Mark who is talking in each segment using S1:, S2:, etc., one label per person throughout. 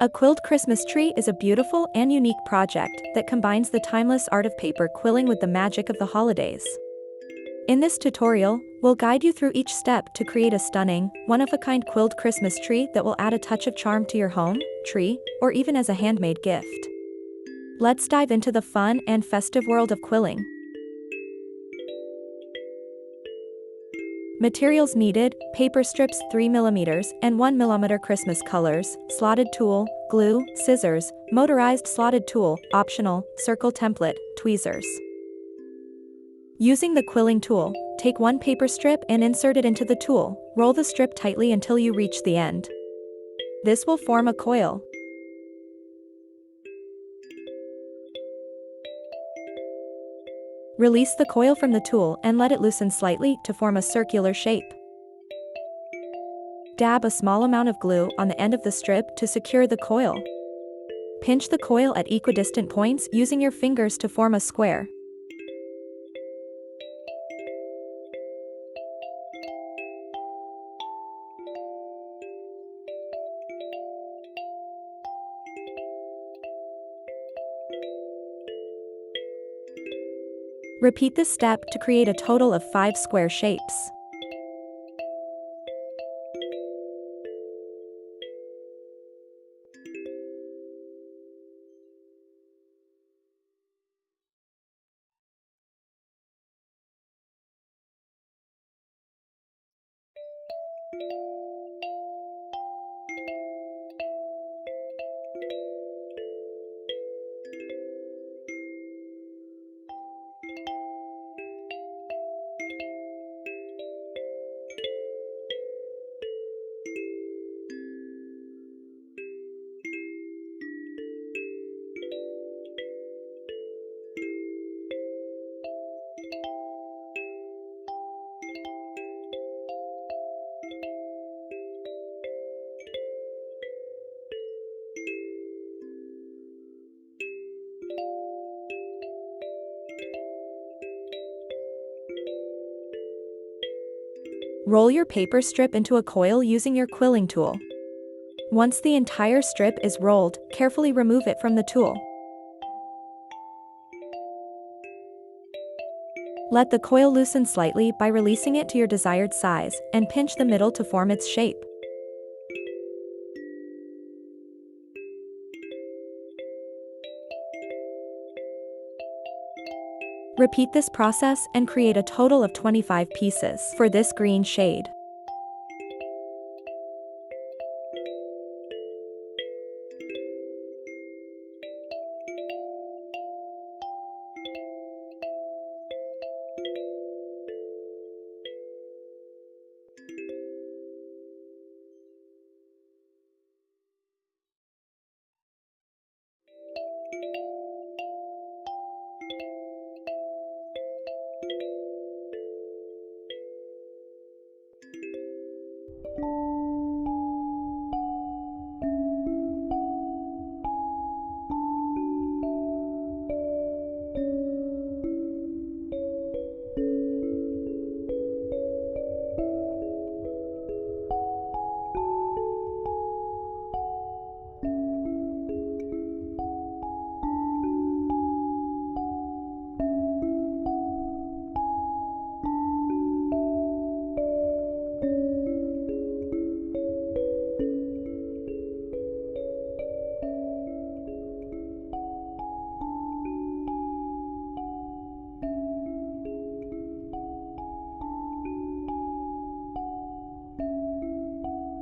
S1: A quilled Christmas tree is a beautiful and unique project that combines the timeless art of paper quilling with the magic of the holidays. In this tutorial, we'll guide you through each step to create a stunning, one-of-a-kind quilled Christmas tree that will add a touch of charm to your home, tree, or even as a handmade gift. Let's dive into the fun and festive world of quilling. Materials needed: paper strips 3mm and 1mm Christmas colors, slotted tool, glue, scissors, motorized slotted tool, optional, circle template, tweezers. Using the quilling tool, take one paper strip and insert it into the tool, roll the strip tightly until you reach the end. This will form a coil. Release the coil from the tool and let it loosen slightly to form a circular shape. Dab a small amount of glue on the end of the strip to secure the coil. Pinch the coil at equidistant points using your fingers to form a square. Repeat this step to create a total of 5 square shapes. Roll your paper strip into a coil using your quilling tool. Once the entire strip is rolled, carefully remove it from the tool. Let the coil loosen slightly by releasing it to your desired size, and pinch the middle to form its shape. Repeat this process and create a total of 25 pieces for this green shade.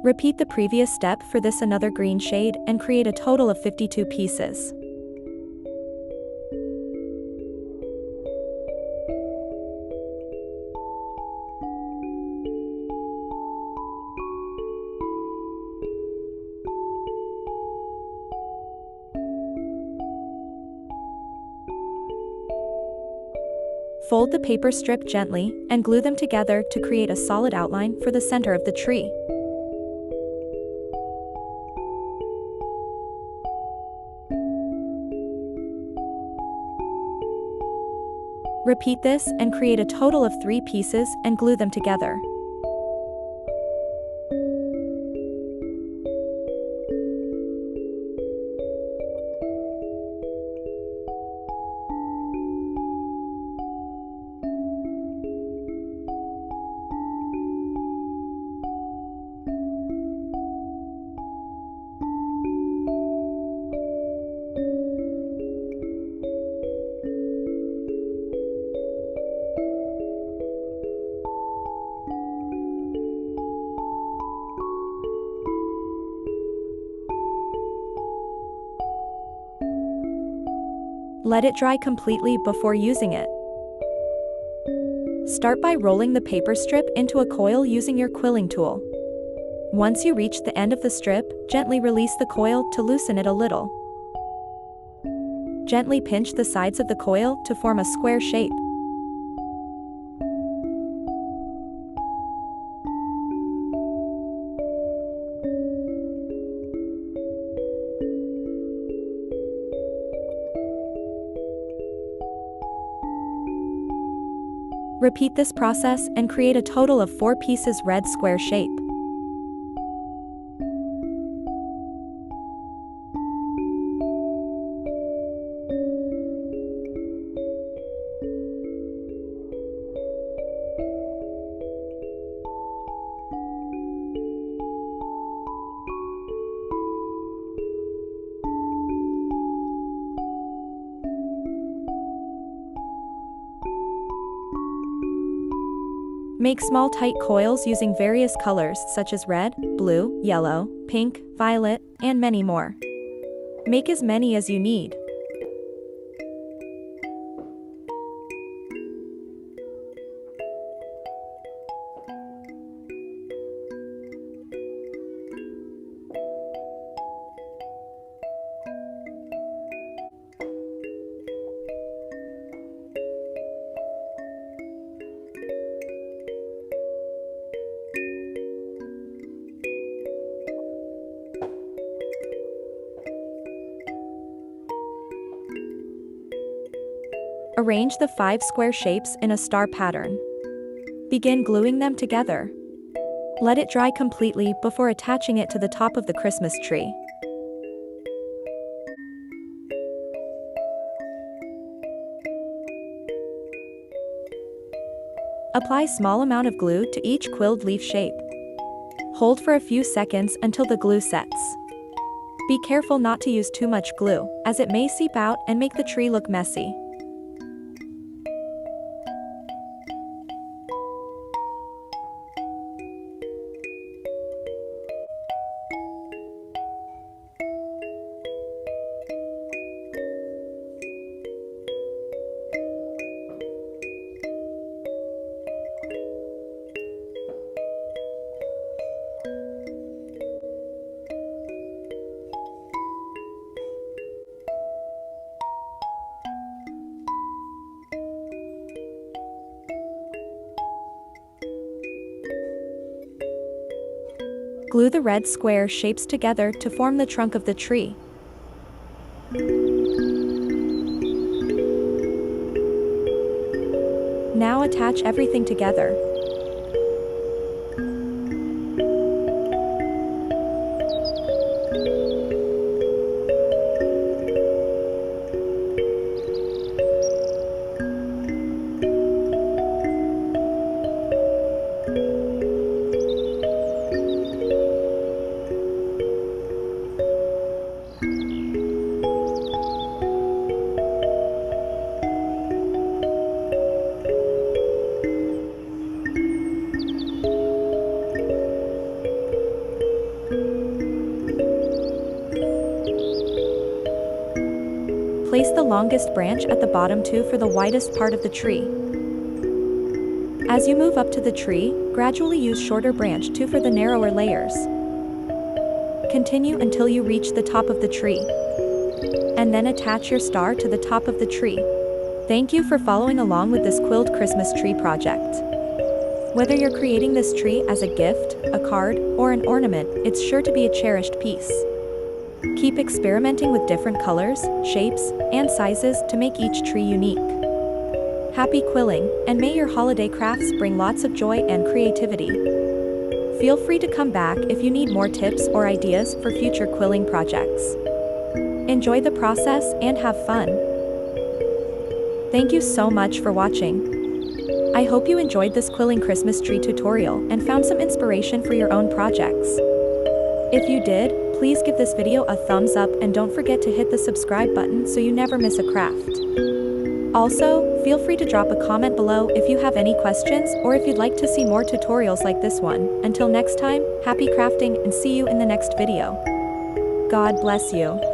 S1: Repeat the previous step for this another green shade and create a total of 52 pieces. Fold the paper strip gently and glue them together to create a solid outline for the center of the tree. Repeat this and create a total of 3 pieces and glue them together. Let it dry completely before using it. Start by rolling the paper strip into a coil using your quilling tool. Once you reach the end of the strip, gently release the coil to loosen it a little. Gently pinch the sides of the coil to form a square shape. Repeat this process and create a total of 4 pieces red square shape. Make small tight coils using various colors such as red, blue, yellow, pink, violet, and many more. Make as many as you need. Arrange the 5 square shapes in a star pattern. Begin gluing them together. Let it dry completely before attaching it to the top of the Christmas tree. Apply small amount of glue to each quilled leaf shape. Hold for a few seconds until the glue sets. Be careful not to use too much glue, as it may seep out and make the tree look messy. Glue the red square shapes together to form the trunk of the tree. Now attach everything together. Place the longest branch at the bottom for the widest part of the tree. As you move up to the tree, gradually use shorter branch for the narrower layers. Continue until you reach the top of the tree. And then attach your star to the top of the tree. Thank you for following along with this quilled Christmas tree project. Whether you're creating this tree as a gift, a card, or an ornament, it's sure to be a cherished piece. Keep experimenting with different colors, shapes, and sizes to make each tree unique. Happy quilling, and may your holiday crafts bring lots of joy and creativity. Feel free to come back if you need more tips or ideas for future quilling projects. Enjoy the process and have fun. Thank you so much for watching. I hope you enjoyed this quilling Christmas tree tutorial and found some inspiration for your own projects. If you did, please give this video a thumbs up and don't forget to hit the subscribe button so you never miss a craft. Also, feel free to drop a comment below if you have any questions or if you'd like to see more tutorials like this one. Until next time, happy crafting and see you in the next video. God bless you.